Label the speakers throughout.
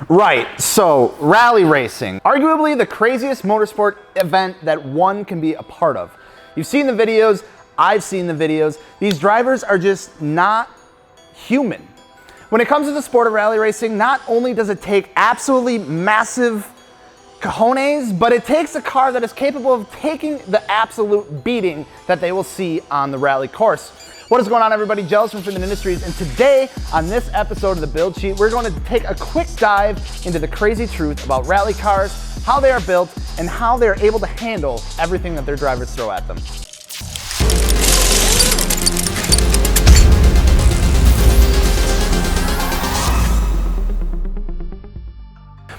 Speaker 1: Right, so rally racing, arguably the craziest motorsport event that one can be a part of. You've seen the videos, I've seen the videos. These drivers are just not human. When it comes to the sport of rally racing, not only does it take absolutely massive cojones, but it takes a car that is capable of taking the absolute beating that they will see on the rally course. What is going on, everybody? Jells from Fitment Industries, and today on this episode of the Build Sheet, we're going to take a quick dive into the crazy truth about rally cars, how they are built, and how they're able to handle everything that their drivers throw at them.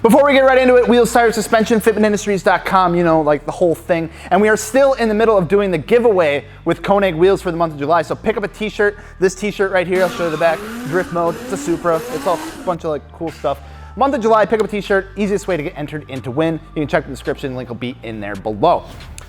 Speaker 1: Before we get right into it, wheels, tires, suspension, fitmentindustries.com, you know, like the whole thing. And we are still in the middle of doing the giveaway with Koenig wheels for the month of July. So pick up a t-shirt, this t-shirt right here, I'll show you the back, drift mode, it's a Supra, it's all a bunch of like cool stuff. Month of July, pick up a t-shirt, easiest way to get entered in to win. You can check the description, link will be in there below.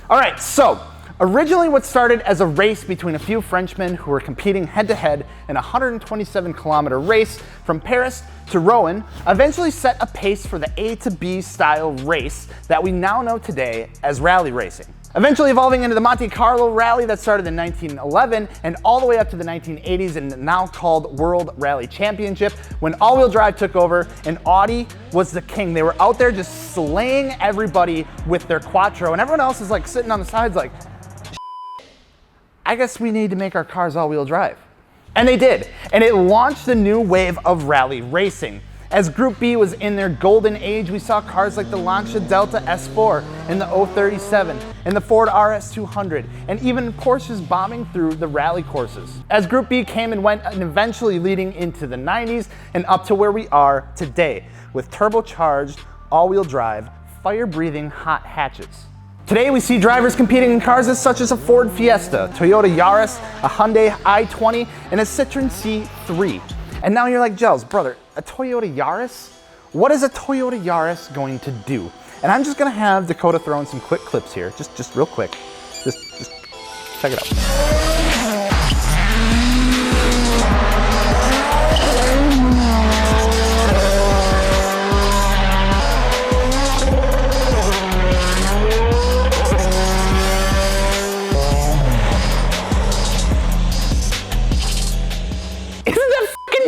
Speaker 1: All right, so originally what started as a race between a few Frenchmen who were competing head-to-head in a 127-kilometer race from Paris to Rouen eventually set a pace for the A to B style race that we now know today as rally racing. Eventually evolving into the Monte Carlo Rally that started in 1911 and all the way up to the 1980s and now called World Rally Championship, when all-wheel drive took over and Audi was the king. They were out there just slaying everybody with their Quattro, and everyone else is like sitting on the sides like, I guess we need to make our cars all-wheel drive. And they did, and it launched a new wave of rally racing. As Group B was in their golden age, we saw cars like the Lancia Delta S4 and the 037 and the Ford RS 200, and even Porsches bombing through the rally courses. As Group B came and went, and eventually leading into the 90s and up to where we are today, with turbocharged, all-wheel drive, fire-breathing hot hatches. Today we see drivers competing in cars such as a Ford Fiesta, Toyota Yaris, a Hyundai i20, and a Citroen C3. And now you're like, Jells, brother, a Toyota Yaris? What is a Toyota Yaris going to do? And I'm just gonna have Dakota throw in some quick clips here, just real quick. Just check it out.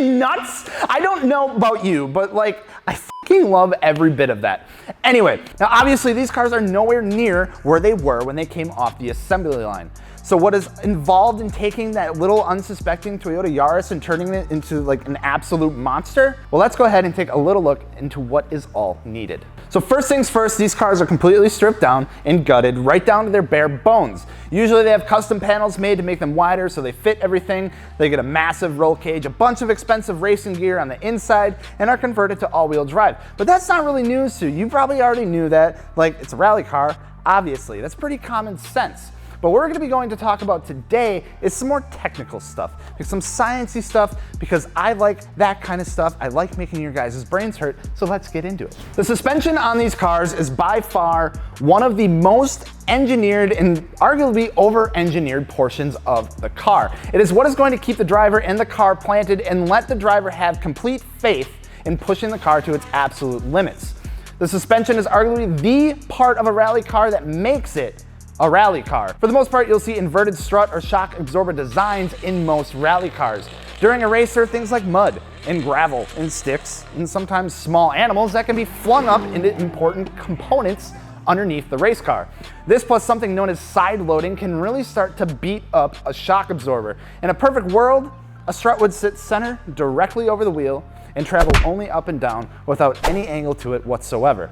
Speaker 1: Nuts? I don't know about you, but like, I fucking love every bit of that. Anyway, now obviously these cars are nowhere near where they were when they came off the assembly line. So what is involved in taking that little unsuspecting Toyota Yaris and turning it into like an absolute monster? Well, let's go ahead and take a little look into what is all needed. So first things first, these cars are completely stripped down and gutted right down to their bare bones. Usually they have custom panels made to make them wider so they fit everything. They get a massive roll cage, a bunch of expensive racing gear on the inside, and are converted to all-wheel drive. But that's not really news to you. You probably already knew that. Like, it's a rally car, obviously. That's pretty common sense. But what we're gonna be going to talk about today is some more technical stuff, like some sciencey stuff, because I like that kind of stuff. I like making your guys' brains hurt, so let's get into it. The suspension on these cars is by far one of the most engineered and arguably over-engineered portions of the car. It is what is going to keep the driver and the car planted and let the driver have complete faith in pushing the car to its absolute limits. The suspension is arguably the part of a rally car that makes it a rally car. For the most part, you'll see inverted strut or shock absorber designs in most rally cars. During a race, there are things like mud and gravel and sticks and sometimes small animals that can be flung up into important components underneath the race car. This plus something known as side loading can really start to beat up a shock absorber. In a perfect world, a strut would sit center directly over the wheel and travel only up and down without any angle to it whatsoever.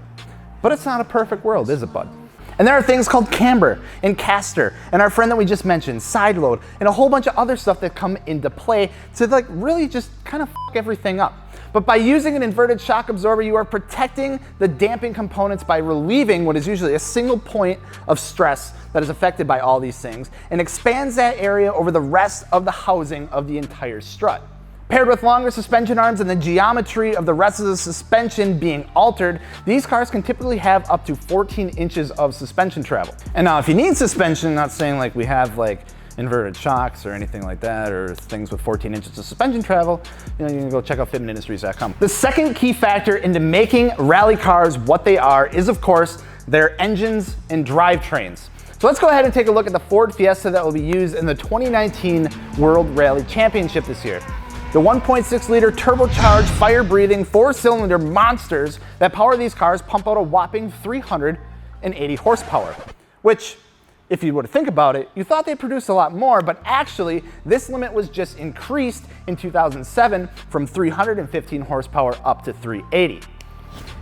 Speaker 1: But it's not a perfect world, is it, bud? And there are things called camber and caster and our friend that we just mentioned, side load, and a whole bunch of other stuff that come into play to like really just kind of fuck everything up. But by using an inverted shock absorber, you are protecting the damping components by relieving what is usually a single point of stress that is affected by all these things and expands that area over the rest of the housing of the entire strut. Paired with longer suspension arms and the geometry of the rest of the suspension being altered, these cars can typically have up to 14 inches of suspension travel. And now if you need suspension, not saying like we have like inverted shocks or anything like that, or things with 14 inches of suspension travel, you can go check out fitmentindustries.com. The second key factor into making rally cars what they are is, of course, their engines and drivetrains. So let's go ahead and take a look at the Ford Fiesta that will be used in the 2019 World Rally Championship this year. The 1.6 liter turbocharged, fire-breathing, 4-cylinder monsters that power these cars pump out a whopping 380 horsepower, which, if you were to think about it, you thought they produced a lot more, but actually this limit was just increased in 2007 from 315 horsepower up to 380.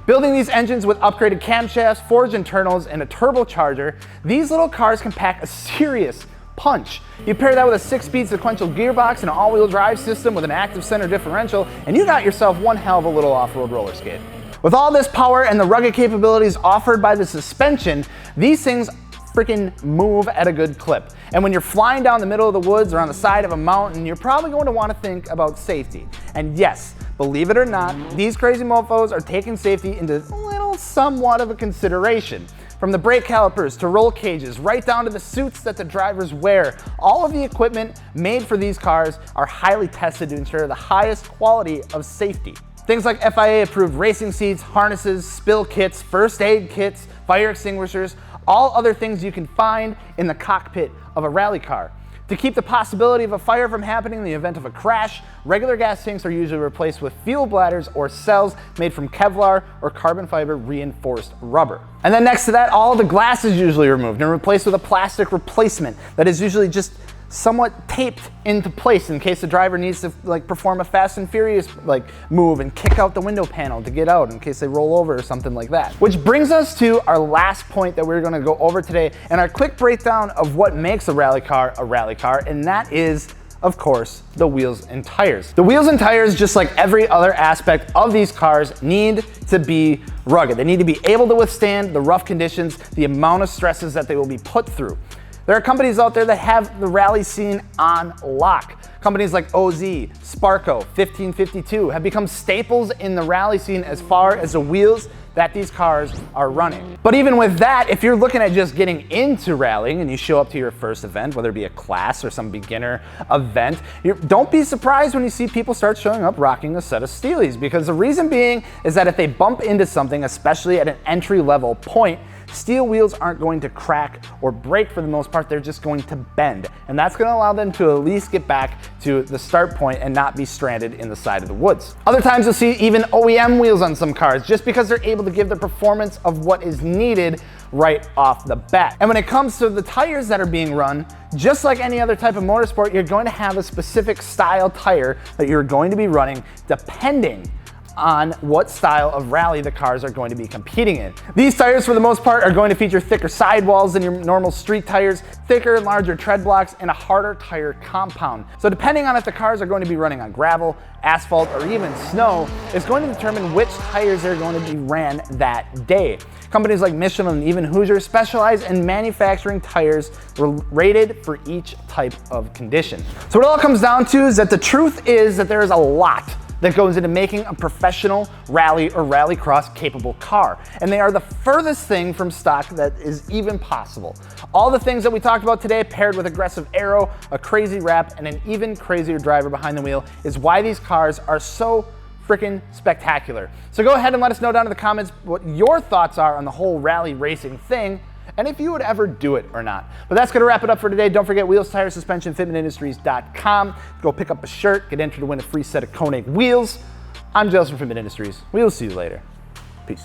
Speaker 1: Building these engines with upgraded camshafts, forged internals, and a turbocharger, these little cars can pack a serious punch. You pair that with a 6-speed sequential gearbox and an all-wheel drive system with an active center differential, and you got yourself one hell of a little off-road roller skate. With all this power and the rugged capabilities offered by the suspension, these things freaking move at a good clip. And when you're flying down the middle of the woods or on the side of a mountain, you're probably going to want to think about safety. And yes, believe it or not, these crazy mofos are taking safety into a little somewhat of a consideration. From the brake calipers to roll cages, right down to the suits that the drivers wear, all of the equipment made for these cars are highly tested to ensure the highest quality of safety. Things like FIA-approved racing seats, harnesses, spill kits, first aid kits, fire extinguishers, all other things you can find in the cockpit of a rally car. To keep the possibility of a fire from happening in the event of a crash, regular gas tanks are usually replaced with fuel bladders or cells made from Kevlar or carbon fiber reinforced rubber. And then next to that, all the glass is usually removed and replaced with a plastic replacement that is usually just somewhat taped into place in case the driver needs to perform a Fast and Furious move and kick out the window panel to get out in case they roll over or something like that. Which brings us to our last point that we're going to go over today and our quick breakdown of what makes a rally car, and that is, of course, the wheels and tires. The wheels and tires, just like every other aspect of these cars, need to be rugged. They need to be able to withstand the rough conditions, the amount of stresses that they will be put through. There are companies out there that have the rally scene on lock. Companies like OZ, Sparco, 1552 have become staples in the rally scene as far as the wheels that these cars are running. But even with that, if you're looking at just getting into rallying and you show up to your first event, whether it be a class or some beginner event, don't be surprised when you see people start showing up rocking a set of Steelies, because the reason being is that if they bump into something, especially at an entry-level point, steel wheels aren't going to crack or break for the most part, they're just going to bend. And that's going to allow them to at least get back to the start point and not be stranded in the side of the woods. Other times you'll see even OEM wheels on some cars just because they're able to give the performance of what is needed right off the bat. And when it comes to the tires that are being run, just like any other type of motorsport, you're going to have a specific style tire that you're going to be running depending on what style of rally the cars are going to be competing in. These tires, for the most part, are going to feature thicker sidewalls than your normal street tires, thicker and larger tread blocks, and a harder tire compound. So depending on if the cars are going to be running on gravel, asphalt, or even snow, is going to determine which tires are going to be ran that day. Companies like Michelin and even Hoosier specialize in manufacturing tires rated for each type of condition. So what it all comes down to is that the truth is that there is a lot that goes into making a professional rally or rallycross capable car. And they are the furthest thing from stock that is even possible. All the things that we talked about today, paired with aggressive aero, a crazy wrap, and an even crazier driver behind the wheel, is why these cars are so freaking spectacular. So go ahead and let us know down in the comments what your thoughts are on the whole rally racing thing, and if you would ever do it or not. But that's gonna wrap it up for today. Don't forget wheels, tires, suspension, fitmentindustries.com. Go pick up a shirt, get entered to win a free set of Koenig wheels. I'm Joseph from Fitment Industries. We'll see you later. Peace.